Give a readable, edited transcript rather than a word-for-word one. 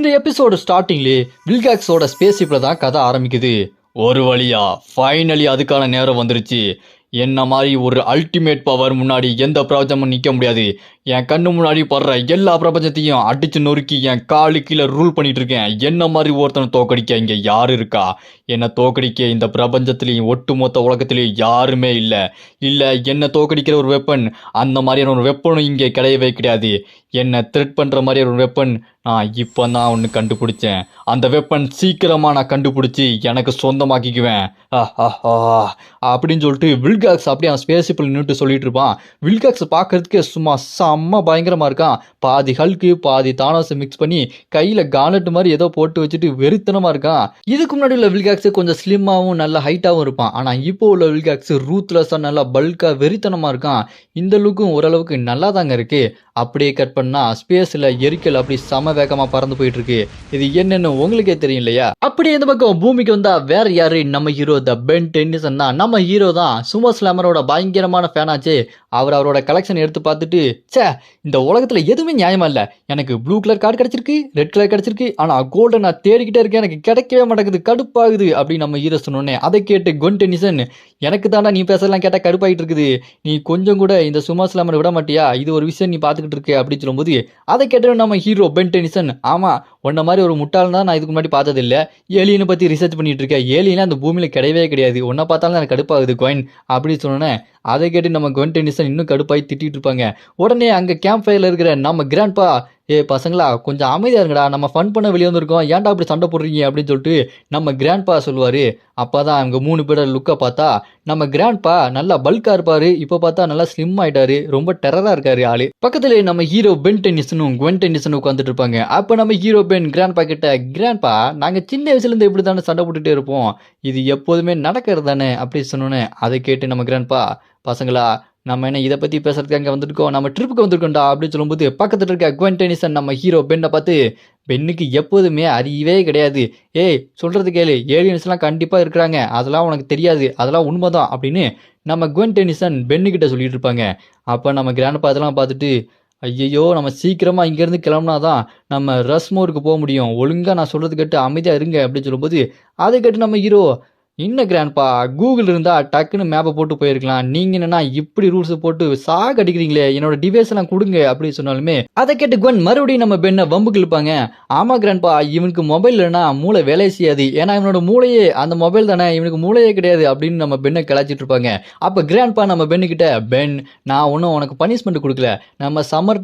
இந்த எபிசோடு ஸ்டார்டிங்லேயே வில்காக்ஸோட ஸ்பேஸ்ஷிப்ல தான் கதை ஆரம்பிக்குது. ஒரு வழியா ஃபைனலி அதுக்கான நேரம் வந்துருச்சு. என்ன மாதிரி ஒரு அல்டிமேட் பவர் முன்னாடி எந்த பிரபஞ்சமும் நிற்க முடியாது. என் கண்ணு முன்னாடி படுற எல்லா பிரபஞ்சத்தையும் அடிச்சு நொறுக்கி என் காலு கீழே ரூல் பண்ணிட்டு இருக்கேன். என்ன மாதிரி ஒருத்தனை தோக்கடிக்க இங்கே யாரு இருக்கா? என்னை தோக்கடிக்க இந்த பிரபஞ்சத்திலையும் ஒட்டுமொத்த உலகத்திலையும் யாருமே இல்லை. என்னை தோக்கடிக்கிற ஒரு வெப்பன், அந்த மாதிரியான ஒரு வெப்பனும் இங்கே கிடையவே கிடையாது. என்னை த்ரெட் பண்ணுற மாதிரியான ஒரு வெப்பன் நான் இப்போ தான் ஒன்று கண்டுபிடிச்சேன். அந்த வெப்பன் சீக்கிரமாக நான் கண்டுபிடிச்சி எனக்கு சொந்தமாக்கிக்குவேன் அப்படின்னு சொல்லிட்டு வில்காக்ஸ் அப்படியே அவன் ஸ்பேஸ்ஷிப்பில் நின்றுட்டு சொல்லிட்டு இருப்பான். வில்காக்ஸ் பார்க்கறதுக்கே சும்மா செம்ம பயங்கரமாக இருக்கான். பாதி ஹல்க்கு பாதி தானோஸை மிக்ஸ் பண்ணி கையில் காலட்டு மாதிரி ஏதோ போட்டு வச்சுட்டு வெறித்தனமாக இருக்கான். இதுக்கு முன்னாடி உள்ள வில்காக்ஸ் கொஞ்சம் ஸ்லிம்மாகவும் நல்ல ஹைட்டாகவும் இருப்பான். ஆனால் இப்போ உள்ள வில்காக்ஸ் ரூத்லெஸ்ஸாக நல்லா பல்காக வெறித்தனமாக இருக்கான். இந்த லுக்கும் ஓரளவுக்கு நல்லா தாங்க இருக்கு. அப்படியே கட் பண்ணா ஸ்பேஸ்ல எரிக்கல் அப்படி சம வேகமா பறந்து போயிட்டு இருக்கு. இது என்னன்னு உங்களுக்கே தெரியும் இல்லையா? அப்படியே இந்த பக்கம் பூமிக்கு வந்தா வேற யாரு, நம்ம ஹீரோ த பென் டென்னிசன் தான். நம்ம ஹீரோ தான் சுமோ ஸ்லாமரோட பயங்கரமான ஃபேனாச்சு. அவரோட கலெக்ஷன் எடுத்து பார்த்துட்டு, சே இந்த உலகத்துல எதுவுமே நியாயமா இல்ல. எனக்கு ப்ளூ கலர் கார்டு கிடைச்சிருக்கு, ரெட் கலர் கிடைச்சிருக்கு, ஆனா கோல்டன் நான் தேடிக்கிட்டே இருக்கேன், எனக்கு கிடைக்கவே மாட்டேங்குது, கடுப்பாகுது அப்படின்னு நம்ம ஹீரோ சொன்னோன்னே அதை கேட்டு கொன் டென்னிசன், எனக்கு தாண்டா நீ பேசலாம் கேட்டா கடுப்பாகிட்டு இருக்குது, நீ கொஞ்சம் கூட இந்த சுமோ ஸ்லாமரை விட மாட்டியா, இது ஒரு விஷயம் நீ பார்த்துக்கிட்டு இருக்கு அப்படின்னு சொல்லும்போது அதை கேட்டு நம்ம ஹீரோ பென் டென்னிசன், ஆமா உன்ன மாதிரி ஒரு முட்டாள் தான் நான் இதுக்கு முன்னாடி பார்த்தது இல்லை. ஏலியனை பற்றி ரிசர்ச் பண்ணிட்டு இருக்கேன், ஏலியனா அந்த பூமியில் கிடையவே கிடையாது, உன்னை பார்த்தாலும் எனக்கு கடுப்பாகுது கோயின் அப்படின்னு சொன்னோன்னே அதை கேட்டு நம்ம கொன் டென்னிசன் இன்னும் கடுப்பாகி திட்டிகிட்டு இருப்பாங்க. உடனே அங்கே கேம்ப் ஃபயரில் இருக்கிற நம்ம கிராண்ட்பா, பசங்களா கொஞ்சம் அமைதியாக இருங்கடா, நம்ம ஃபன் பண்ண வெளியே வந்திருக்கோம், ஏன்டா அப்படி சண்டை போடுறீங்க அப்படின்னு சொல்லிட்டு நம்ம கிராண்ட்பா சொல்லுவார். அப்போ தான் அவங்க 3 பேரோட லுக்கை பார்த்தா நம்ம கிராண்ட்பா நல்லா பல்காக இருப்பார். இப்போ பார்த்தா நல்லா ஸ்லிம் ஆகிட்டாரு, ரொம்ப டெரராக இருக்காரு ஆளு. பக்கத்துல நம்ம ஹீரோ பென் டென்னிசனும் கொன் டென்னிசனும் உட்காந்துட்டு இருப்பாங்க. அப்போ நம்ம ஹீரோ பென் கிராண்ட்பா கிட்ட, கிராண்ட்பா நாங்கள் சின்ன வயசுலேருந்து எப்படி தானே சண்டை போட்டுகிட்டே இருப்போம், இது எப்போதுமே நடக்கிறது தானே அப்படி சொன்னோன்னே அதை கேட்டு நம்ம கிராண்ட்பா, பசங்களா நம்ம என்ன இதை பற்றி பேசுறதுக்கு அங்கே வந்துருக்கோம், நம்ம ட்ரிப்புக்கு வந்திருக்கோம்டா அப்படின்னு சொல்லும்போது பக்கத்தில் இருக்க கொன் டென்னிசன் நம்ம ஹீரோ பென்னை பார்த்து, பெண்ணுக்கு எப்போதுமே அறியவே கிடையாது, சொல்கிறது கேளு, ஏலியன்ஸ்லாம் கண்டிப்பாக இருக்கிறாங்க, அதெல்லாம் உனக்கு தெரியாது, அதெல்லாம் உண்மைதான் அப்படின்னு நம்ம கொன் டென்னிசன் பென்னுக்கிட்ட சொல்லிட்டு இருப்பாங்க. அப்போ நம்ம கிராண்ட்பா அதெல்லாம் பார்த்துட்டு, ஐயையோ நம்ம சீக்கிரமாக இங்கேருந்து கிளம்புனாதான் நம்ம ரஸ்மோருக்கு போக முடியும், ஒழுங்காக நான் சொல்கிறது கேட்டு அமைதியாக இருங்க அப்படின்னு சொல்லும்போது அதை கேட்டு நம்ம ஹீரோ, இன்னும் கிராண்ட்பா கூகுள் இருந்தால் டக்குன்னு மேப்பை போட்டு போயிருக்கலாம், நீங்கள் என்னன்னா இப்படி ரூல்ஸ் போட்டு சாக அடிக்கிறீங்களே, என்னோட டிவைஸ் எல்லாம் கொடுங்க அப்படின்னு சொன்னாலுமே அதை கேட்டு குவன் மறுபடியும் நம்ம பெண்ணை வம்புக்கு இழுப்பாங்க. ஆமாம் கிராண்ட்பா, இவனுக்கு மொபைல் இல்லைன்னா மூளை வேலையை செய்யாது, ஏன்னா இவனோட மூளையே அந்த மொபைல் தானே, இவனுக்கு மூளையே கிடையாது அப்படின்னு நம்ம பெண்ணை கிளச்சிட்டு இருப்பாங்க. அப்போ கிராண்ட்பா நம்ம பெண்ணுக்கிட்ட, பென் நான் ஒன்றும் உனக்கு பனிஷ்மெண்ட் கொடுக்கல, நம்ம சம்மர்